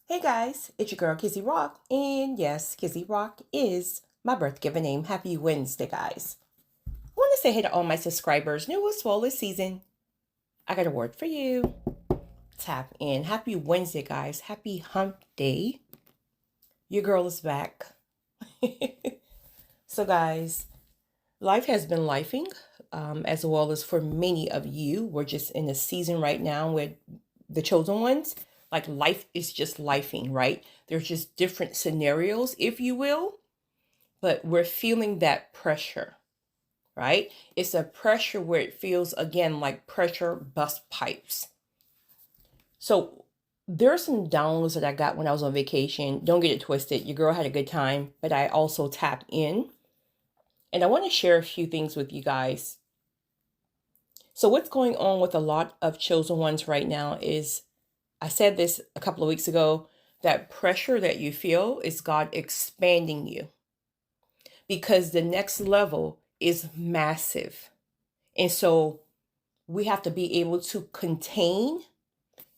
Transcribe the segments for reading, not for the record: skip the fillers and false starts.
Hey guys, it's your girl Kizzy Rock, and yes, Kizzy Rock is my birth given name. Happy Wednesday, guys. I want to say hey to all my subscribers, new as well this season. I got a word for you. Tap in. Happy Wednesday, guys. Happy hump day. Your girl is back. So, guys, life has been lifing, as well as for many of you. We're just in a season right now with the chosen ones. Like life is just lifing, right? There's just different scenarios, if you will, but we're feeling that pressure, right? It's a pressure where it feels again like pressure bust pipes. So there's some downloads that I got when I was on vacation. Don't get it twisted. Your girl had a good time, but I also tapped in. And I want to share a few things with you guys. So what's going on with a lot of chosen ones right now is, I said this a couple of weeks ago, that pressure that you feel is God expanding you, because the next level is massive. And so we have to be able to contain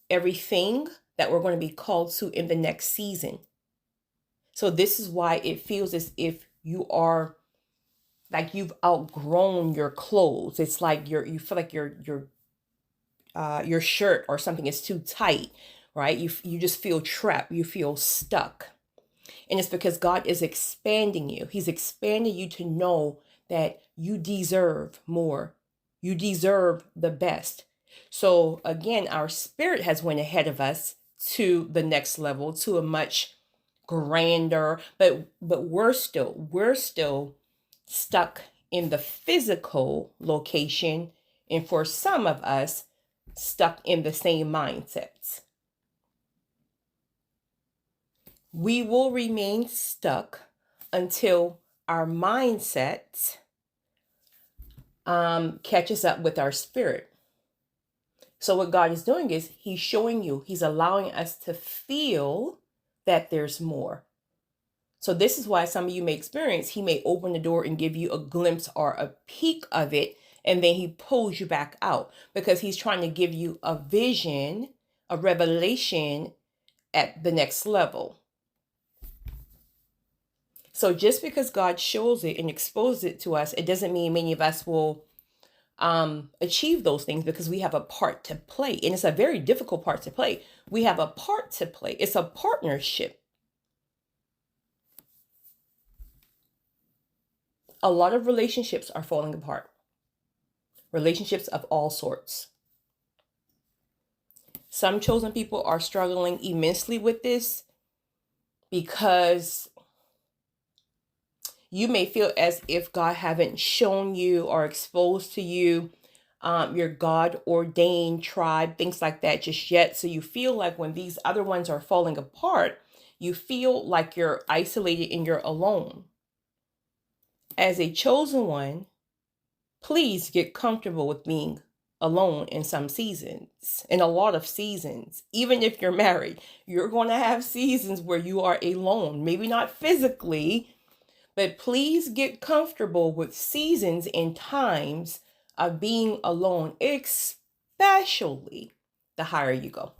everything that we're going to be called to in the next season. So this is why it feels as if you are like you've outgrown your clothes. It's like you feel like your shirt or something is too tight, right? You just feel trapped. You feel stuck. And it's because God is expanding you. He's expanding you to know that you deserve more. You deserve the best. So again, our spirit has went ahead of us to the next level, to a much grander, but we're still stuck in the physical location, and for some of us stuck in the same mindsets. We will remain stuck until our mindset catches up with our spirit. So what God is doing is he's showing you, he's allowing us to feel that there's more. So this is why some of you may experience, he may open the door and give you a glimpse or a peek of it, and then he pulls you back out because he's trying to give you a vision, a revelation at the next level. So just because God shows it and exposes it to us, it doesn't mean many of us will achieve those things, because we have a part to play. And it's a very difficult part to play. We have a part to play. It's a partnership. A lot of relationships are falling apart. Relationships of all sorts. Some chosen people are struggling immensely with this because you may feel as if God haven't shown you or exposed to you your God ordained tribe, things like that just yet. So you feel like when these other ones are falling apart, you feel like you're isolated and you're alone. As a chosen one, please get comfortable with being alone in some seasons, in a lot of seasons. Even if you're married, you're going to have seasons where you are alone, maybe not physically, but please get comfortable with seasons and times of being alone, especially the higher you go.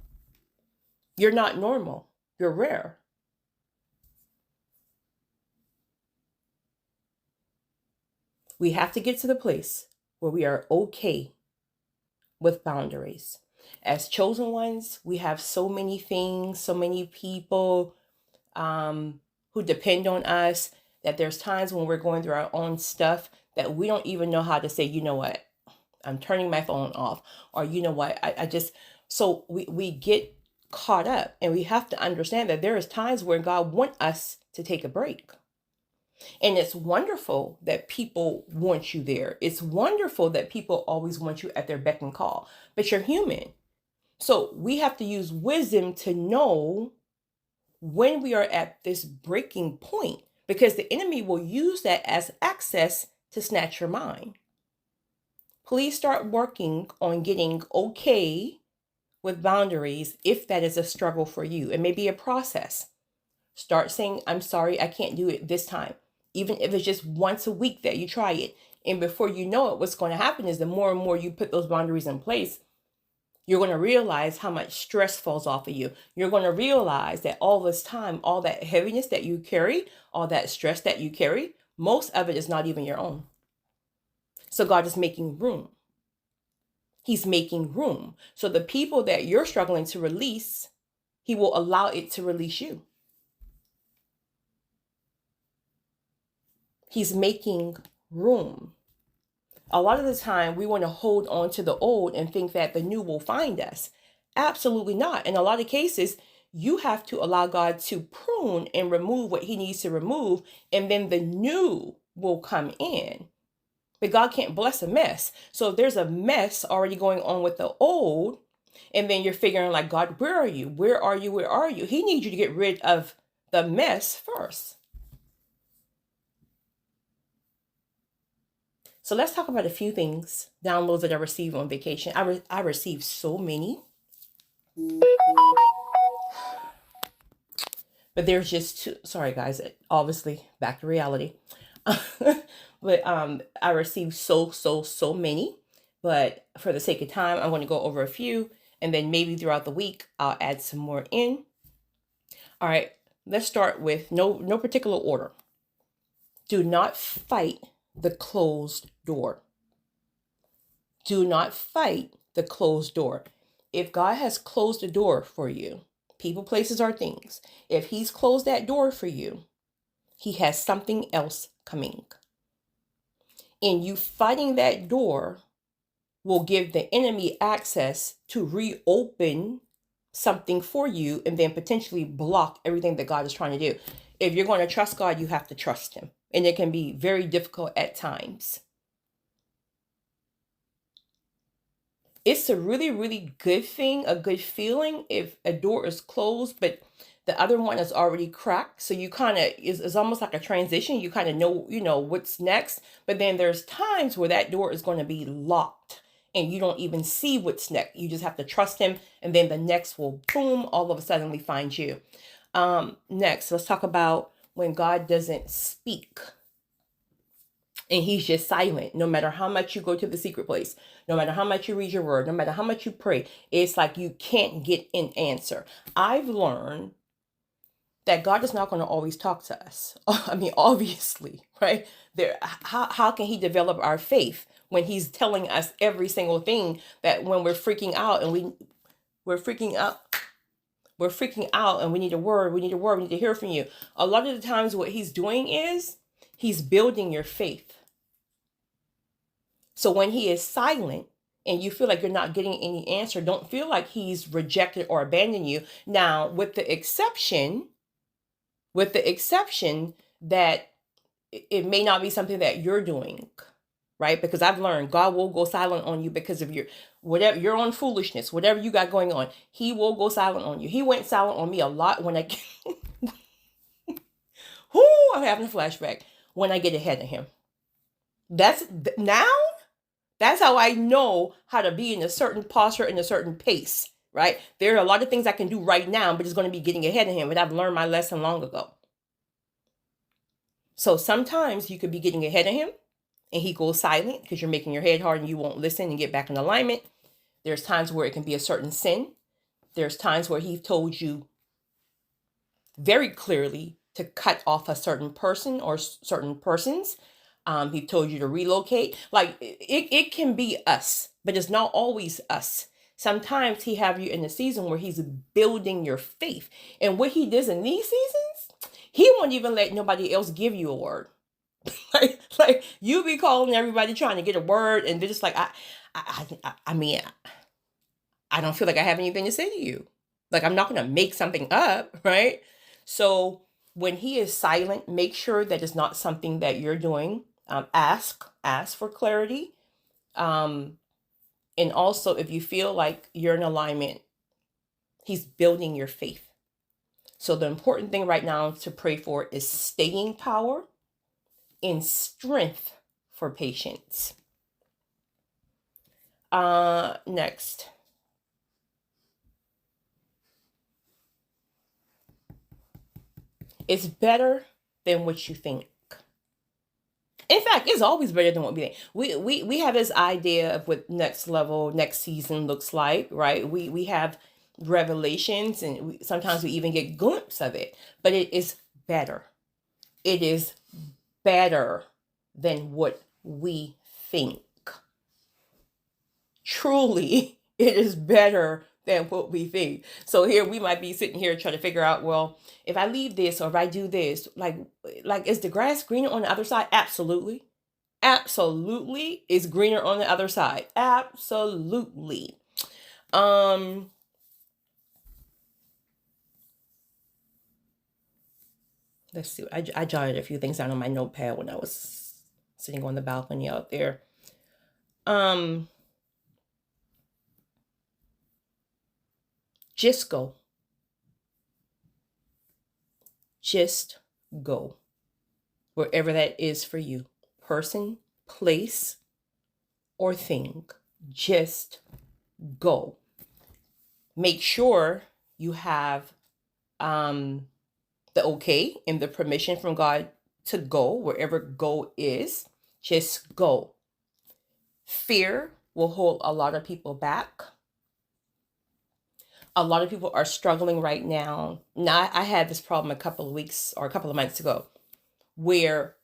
You're not normal, you're rare. We have to get to the place where we are okay with boundaries. As chosen ones, we have so many things, so many people who depend on us, that there's times when we're going through our own stuff that we don't even know how to say, you know what, I'm turning my phone off, or you know what, I just, so we get caught up, and we have to understand that there is times where God wants us to take a break. And it's wonderful that people want you there. It's wonderful that people always want you at their beck and call, but you're human. So we have to use wisdom to know when we are at this breaking point, because the enemy will use that as access to snatch your mind. Please start working on getting okay with boundaries if that is a struggle for you. It may be a process. Start saying, I'm sorry, I can't do it this time. Even if it's just once a week that you try it. And before you know it, what's going to happen is the more and more you put those boundaries in place, You're going to realize how much stress falls off of you. You're going to realize that all this time, all that heaviness that you carry, all that stress that you carry, most of it is not even your own. So God is making room. He's making room. So the people that you're struggling to release, he will allow it to release you. He's making room. A lot of the time we want to hold on to the old and think that the new will find us. Absolutely not. In a lot of cases, you have to allow God to prune and remove what he needs to remove, and then the new will come in. But God can't bless a mess. So if there's a mess already going on with the old, and then you're figuring like, God, where are you? Where are you? Where are you? He needs you to get rid of the mess first. So let's talk about a few things, downloads that I received on vacation. I received so many. But there's just two. Sorry, guys. Obviously, back to reality. But I received so many. But for the sake of time, I'm going to go over a few. And then maybe throughout the week, I'll add some more in. All right. Let's start with no particular order. Do not fight the closed door. Do not fight the closed door. If God has closed the door for you, people, places, or things, if he's closed that door for you, he has something else coming. And you fighting that door will give the enemy access to reopen something for you and then potentially block everything that God is trying to do. If you're going to trust God, you have to trust him. And it can be very difficult at times. It's a really good thing, a good feeling if a door is closed, but the other one is already cracked. So you kind of, it's almost like a transition. You kind of know what's next. But then there's times where that door is going to be locked and you don't even see what's next. You just have to trust him. And then the next will, boom, all of a sudden find you. Next, let's talk about when God doesn't speak. And he's just silent. No matter how much you go to the secret place, no matter how much you read your word, no matter how much you pray, it's like you can't get an answer. I've learned that God is not going to always talk to us. I mean, obviously, right? How can he develop our faith when he's telling us every single thing that when we're freaking out and we're freaking out and we need a word, we need to hear from you. A lot of the times what he's doing is he's building your faith. So when he is silent and you feel like you're not getting any answer, don't feel like he's rejected or abandoned you. Now, with the exception that it may not be something that you're doing, right? Because I've learned God will go silent on you because of whatever your own foolishness, whatever you got going on. He will go silent on you. He went silent on me a lot when I'm having a flashback when I get ahead of him. That's how I know how to be in a certain posture and a certain pace, right? There are a lot of things I can do right now, but it's going to be getting ahead of him. But I've learned my lesson long ago. So sometimes you could be getting ahead of him and he goes silent because you're making your head hard and you won't listen and get back in alignment. There's times where it can be a certain sin. There's times where he told you very clearly to cut off a certain person or certain persons. He told you to relocate. Like it can be us, but it's not always us. Sometimes he have you in a season where he's building your faith. And what he does in these seasons, he won't even let nobody else give you a word. like you be calling everybody trying to get a word, and they're just like, I mean, I don't feel like I have anything to say to you. Like I'm not going to make something up, right? So when he is silent, make sure that it's not something that you're doing. Ask for clarity. And also, if you feel like you're in alignment, he's building your faith. So the important thing right now to pray for is staying power and strength for patience. Next. It's better than what you think. In fact, Like, it's always better than what we think. We have this idea of what next level, next season looks like, right? We have revelations, and sometimes we even get glimpse of it, but it is better. It is better than what we think. Truly, it is better than what we think. So here we might be sitting here trying to figure out, well, if I leave this or if I do this, like is the grass greener on the other side? Absolutely. Absolutely, it's greener on the other side. Absolutely. Um let's see. I jotted a few things down on my notepad when I was sitting on the balcony out there. Um just go. Just go. Wherever that is for you. Person, place, or thing. Just go. Make sure you have the okay and the permission from God to go wherever go is. Just go. Fear will hold a lot of people back. A lot of people are struggling right now. Now, I had this problem a couple of weeks or a couple of months ago where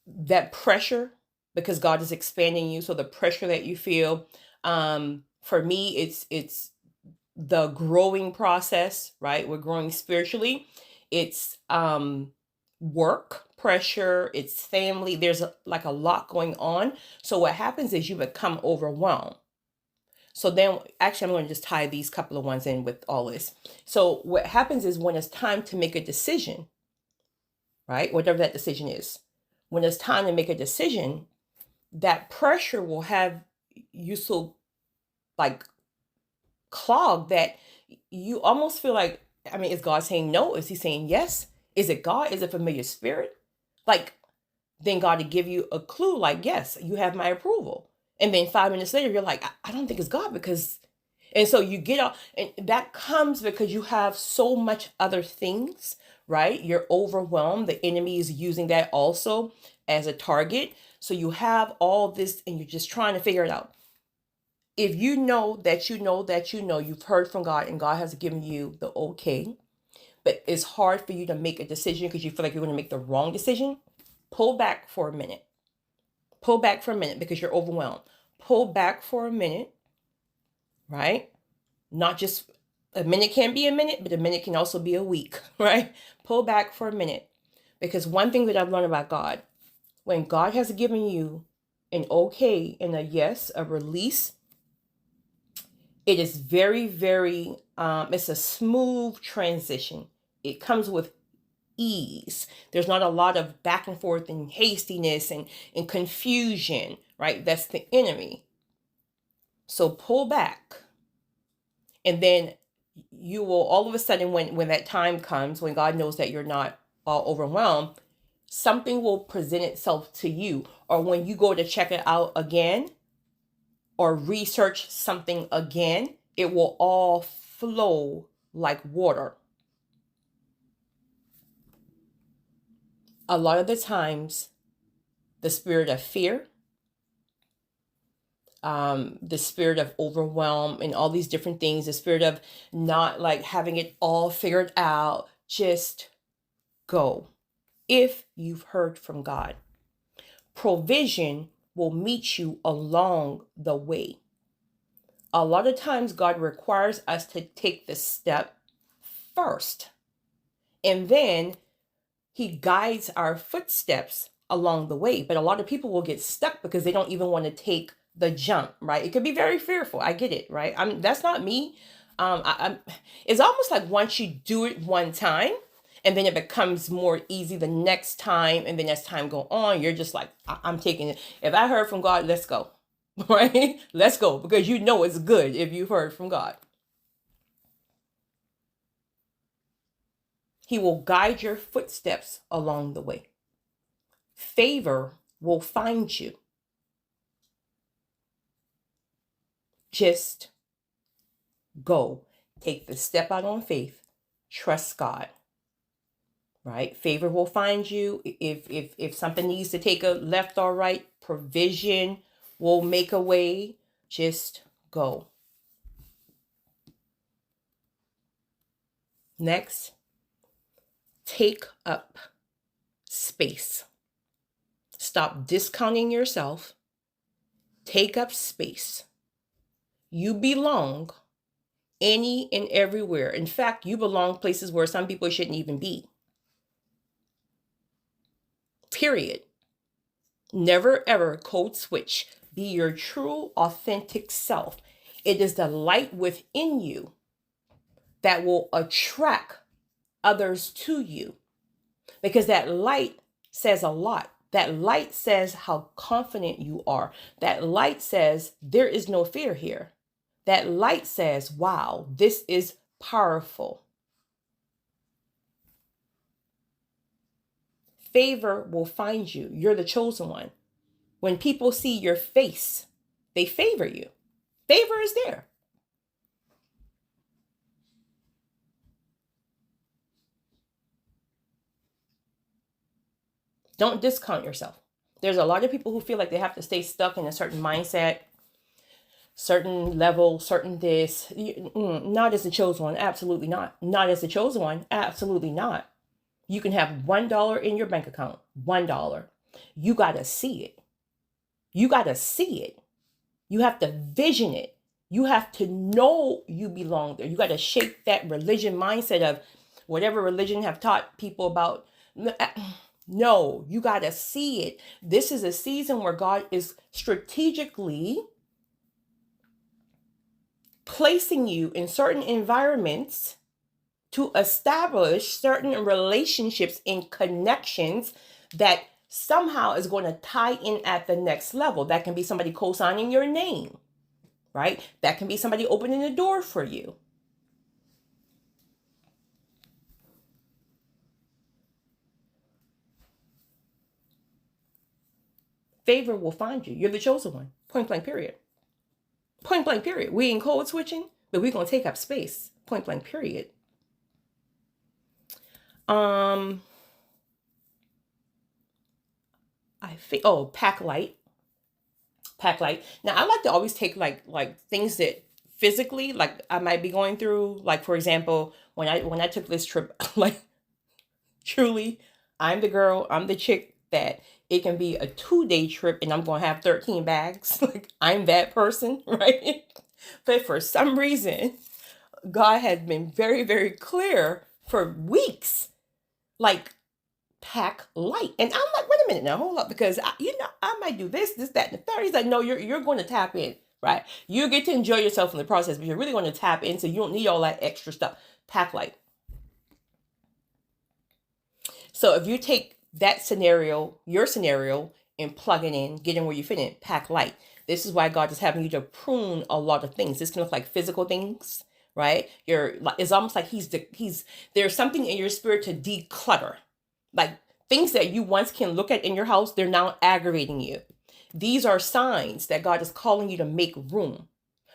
that pressure, because God is expanding you, so the pressure that you feel, for me, it's the growing process, right? We're growing spiritually. It's work pressure, it's family. There's like a lot going on. So what happens is you become overwhelmed. So then, actually, I'm going to just tie these couple of ones in with all this. So what happens is when it's time to make a decision, right? Whatever that decision is, when it's time to make a decision, that pressure will have you so like clogged that you almost feel like, I mean, is God saying no? Is he saying yes? Is it God? Is it familiar spirit? Like, then God to give you a clue, like, yes, you have my approval. And then 5 minutes later, you're like, I don't think it's God because, and so you get off, and that comes because you have so much other things, right? You're overwhelmed. The enemy is using that also as a target. So you have all this and you're just trying to figure it out. If you know that you know that you know you've heard from God and God has given you the okay, but it's hard for you to make a decision because you feel like you're going to make the wrong decision, pull back for a minute. Pull back for a minute because you're overwhelmed. Pull back for a minute, right? Not just a minute can be a minute, but a minute can also be a week, right? Pull back for a minute. Because one thing that I've learned about God, when God has given you an okay and a yes, a release, it is very, very, it's a smooth transition. It comes with ease. There's not a lot of back and forth and hastiness and confusion, right? That's the enemy. So pull back. And then you will all of a sudden, when that time comes, when God knows that you're not all overwhelmed, something will present itself to you. Or when you go to check it out again or research something again, it will all flow like water. A lot of the times, the spirit of fear, the spirit of overwhelm, and all these different things, the spirit of not like having it all figured out, just go. If you've heard from God, provision will meet you along the way. A lot of times, God requires us to take the step first, and then He guides our footsteps along the way. But a lot of people will get stuck because they don't even want to take the jump, right? It could be very fearful. I get it, right? That's not me. It's almost like once you do it one time, and then it becomes more easy the next time, and then as time go on, you're just like, I'm taking it. If I heard from God, let's go, right? Let's go, because you know it's good if you've heard from God. He will guide your footsteps along the way. Favor will find you. Just go. Take the step out on faith. Trust God. right? Favor will find you. If something needs to take a left or right, provision will make a way. Just go. Next, take up space. Stop discounting yourself. Take up space. You belong any and everywhere. In fact, you belong places where some people shouldn't even be. Period. Never ever code switch. Be your true, authentic self. It is the light within you that will attract others to you, because that light says a lot. That light says how confident you are. That light says there is no fear here. That light says, wow, this is powerful. Favor will find you. You're the chosen one. When people see your face, they favor you. Favor is there. Don't discount yourself. There's a lot of people who feel like they have to stay stuck in a certain mindset, certain level, certain this. Not as the chosen one. Absolutely not. Not as the chosen one. Absolutely not. You can have $1 in your bank account. $1. You got to see it. You got to see it. You have to vision it. You have to know you belong there. You got to shake that religion mindset of whatever religion have taught people about. No, you got to see it. This is a season where God is strategically placing you in certain environments to establish certain relationships and connections that somehow is going to tie in at the next level. That can be somebody co-signing your name, right? That can be somebody opening the door for you. Favor will find you. You're the chosen one. Point blank, period. Point blank, period. We ain't code switching, but we're going to take up space. Point blank, period. Pack light. Pack light. Now I like to always take like things that physically, like I might be going through, like for example, when I took this trip, like truly, I'm the chick that it can be a 2-day trip and I'm going to have 13 bags. Like I'm that person, right? But for some reason, God has been very, very clear for weeks, like pack light. And I'm like, wait a minute now, hold up, because I might do this, that, and the third. He's like, no, you're going to tap in, right? You get to enjoy yourself in the process, but you're really going to tap in, so you don't need all that extra stuff. Pack light. So if you take that scenario, your scenario, and plug it in, get in where you fit in, pack light. This is why God is having you to prune a lot of things. This can look like physical things, right? It's almost like there's something in your spirit to declutter. Like things that you once can look at in your house, they're now aggravating you. These are signs that God is calling you to make room,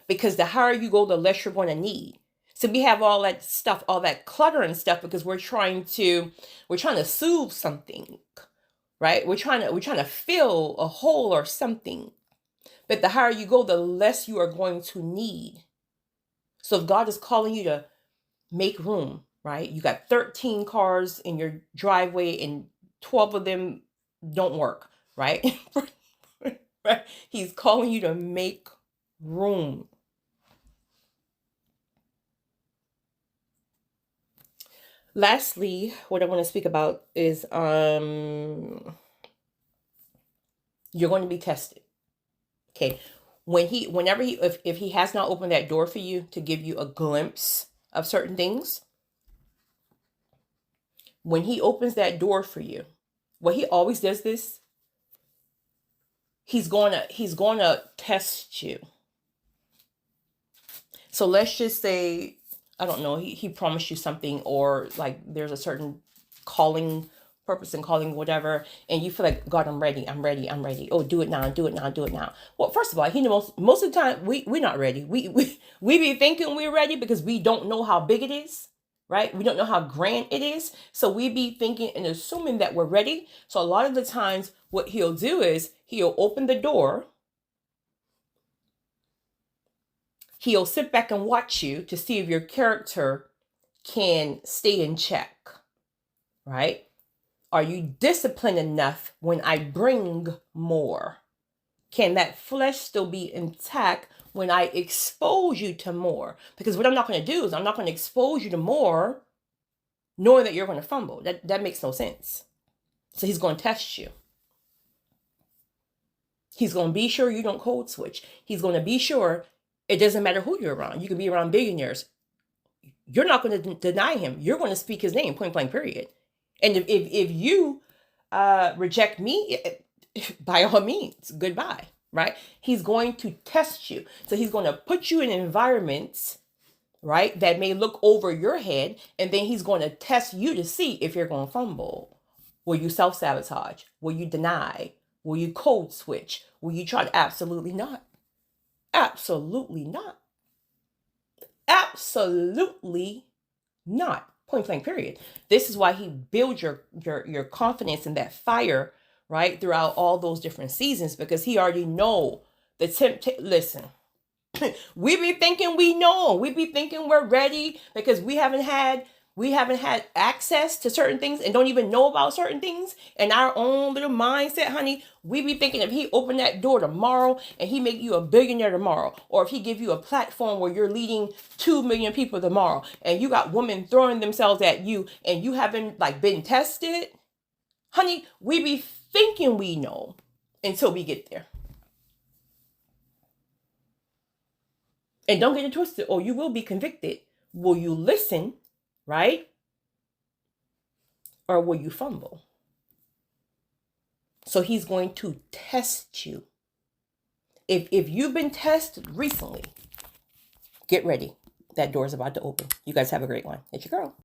because the higher you go, the less you're going to need. So we have all that stuff, all that clutter and stuff, because we're trying to soothe something, right? We're trying to fill a hole or something. But the higher you go, the less you are going to need. So if God is calling you to make room, right? You got 13 cars in your driveway and 12 of them don't work, right? Right? He's calling you to make room. Lastly, what I want to speak about is you're going to be tested. Okay. If he has not opened that door for you to give you a glimpse of certain things, when he opens that door for you, what he always does this, he's going to test you. So let's just say, I don't know, he promised you something, or like there's a certain calling, purpose and calling, whatever, and you feel like, God, I'm ready. Oh, do it now. Well, first of all, he knows most of the time we're not ready. We be thinking we're ready because we don't know how big it is, right? We don't know how grand it is. So we be thinking and assuming that we're ready. So a lot of the times what he'll do is he'll open the door. He'll sit back and watch you to see if your character can stay in check, right? Are you disciplined enough when I bring more? Can that flesh still be intact when I expose you to more? Because what I'm not going to do is I'm not going to expose you to more knowing that you're going to fumble. That makes no sense. So he's going to test you. He's going to be sure you don't code switch. He's going to be sure it doesn't matter who you're around. You can be around billionaires. You're not going to deny him. You're going to speak his name, point blank, period. And if you reject me, by all means, goodbye, right? He's going to test you. So he's going to put you in environments, right, that may look over your head, and then he's going to test you to see if you're going to fumble. Will you self-sabotage? Will you deny? Will you code switch? Will you try to? Absolutely not. Absolutely not. Absolutely not. Point blank, period. This is why he builds your confidence in that fire, right, throughout all those different seasons, because he already know the listen. We be thinking we know. We be thinking we're ready because we haven't had access to certain things and don't even know about certain things in our own little mindset, honey. We be thinking if he opened that door tomorrow and he make you a billionaire tomorrow, or if he give you a platform where you're leading 2 million people tomorrow and you got women throwing themselves at you and you haven't been tested, honey, we be thinking we know until we get there. And don't get it twisted, or you will be convicted. Will you listen, right? Or will you fumble? So he's going to test you. If you've been tested recently, get ready. That door is about to open. You guys have a great one. It's your girl.